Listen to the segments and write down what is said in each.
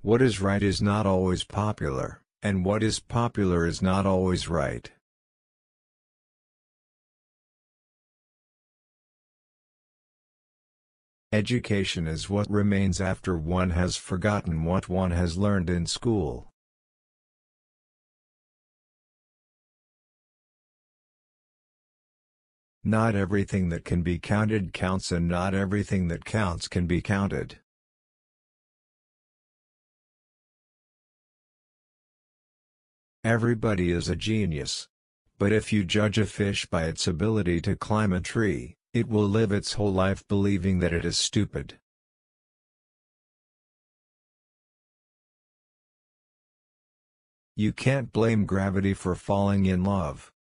What is right is not always popular, and what is popular is not always right. Education is what remains after one has forgotten what one has learned in school. Not everything that can be counted counts, and not everything that counts can be counted. Everybody is a genius. But if you judge a fish by its ability to climb a tree, it will live its whole life believing that it is stupid. You can't blame gravity for falling in love.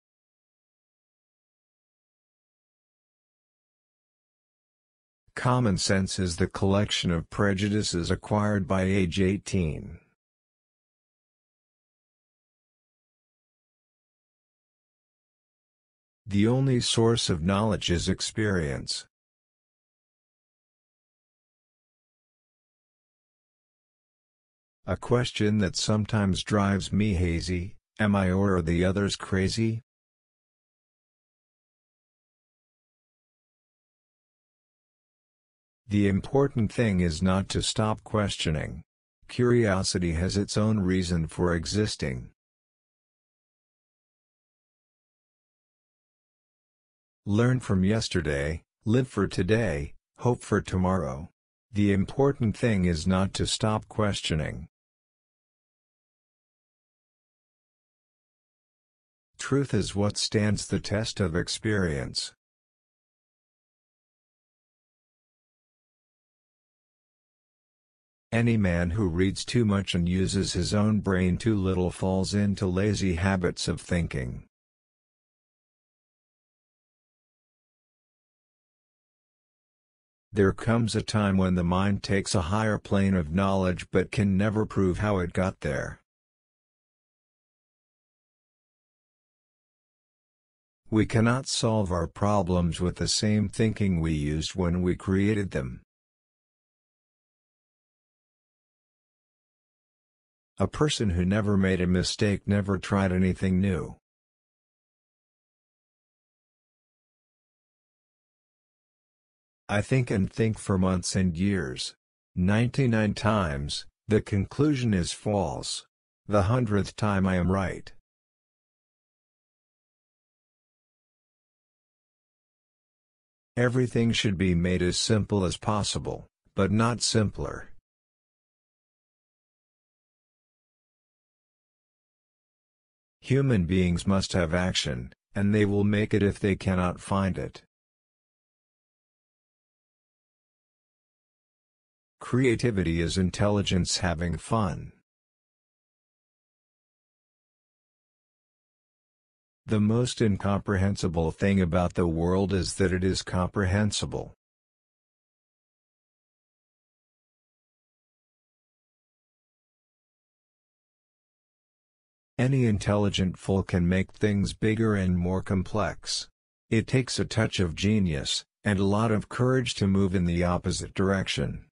Common sense is the collection of prejudices acquired by age 18. The only source of knowledge is experience. A question that sometimes drives me hazy: am I or are the others crazy? The important thing is not to stop questioning. Curiosity has its own reason for existing. Learn from yesterday, live for today, hope for tomorrow. The important thing is not to stop questioning. Truth is what stands the test of experience. Any man who reads too much and uses his own brain too little falls into lazy habits of thinking. There comes a time when the mind takes a higher plane of knowledge but can never prove how it got there. We cannot solve our problems with the same thinking we used when we created them. A person who never made a mistake never tried anything new. I think and think for months and years. 99 times, the conclusion is false. The 100th time I am right. Everything should be made as simple as possible, but not simpler. Human beings must have action, and they will make it if they cannot find it. Creativity is intelligence having fun. The most incomprehensible thing about the world is that it is comprehensible. Any intelligent fool can make things bigger and more complex. It takes a touch of genius, and a lot of courage to move in the opposite direction.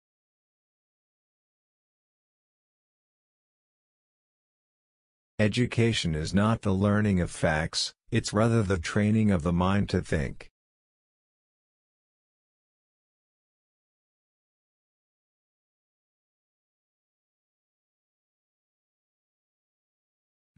Education is not the learning of facts, it's rather the training of the mind to think.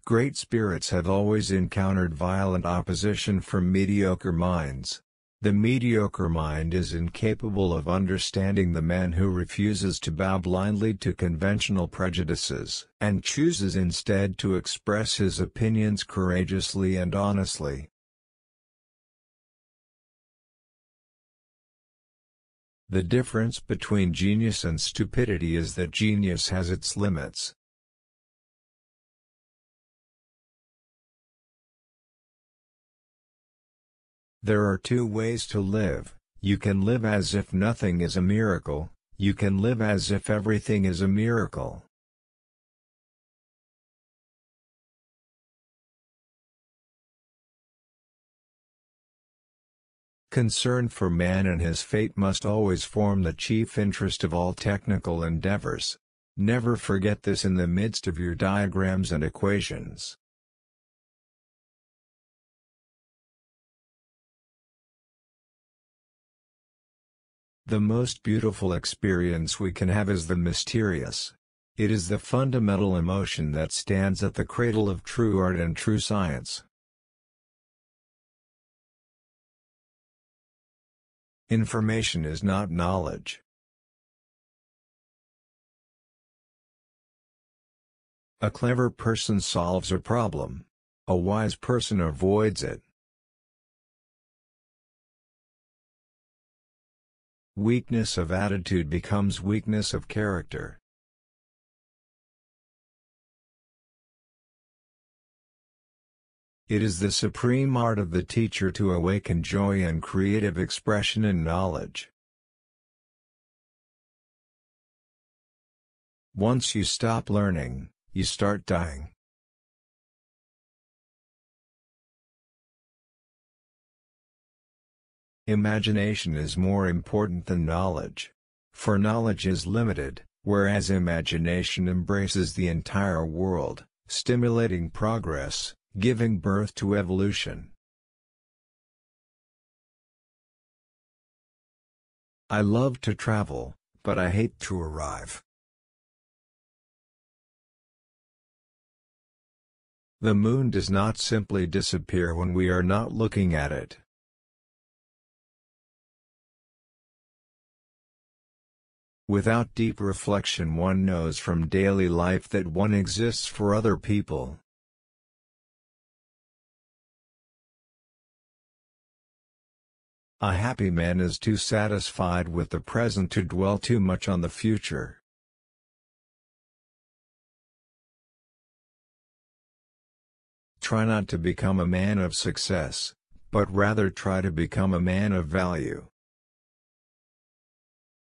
Great spirits have always encountered violent opposition from mediocre minds. The mediocre mind is incapable of understanding the man who refuses to bow blindly to conventional prejudices and chooses instead to express his opinions courageously and honestly. The difference between genius and stupidity is that genius has its limits. There are two ways to live: you can live as if nothing is a miracle, you can live as if everything is a miracle. Concern for man and his fate must always form the chief interest of all technical endeavors. Never forget this in the midst of your diagrams and equations. The most beautiful experience we can have is the mysterious. It is the fundamental emotion that stands at the cradle of true art and true science. Information is not knowledge. A clever person solves a problem. A wise person avoids it. Weakness of attitude becomes weakness of character. It is the supreme art of the teacher to awaken joy and creative expression in knowledge. Once you stop learning, you start dying. Imagination is more important than knowledge. For knowledge is limited, whereas imagination embraces the entire world, stimulating progress, giving birth to evolution. I love to travel, but I hate to arrive. The moon does not simply disappear when we are not looking at it. Without deep reflection, one knows from daily life that one exists for other people. A happy man is too satisfied with the present to dwell too much on the future. Try not to become a man of success, but rather try to become a man of value.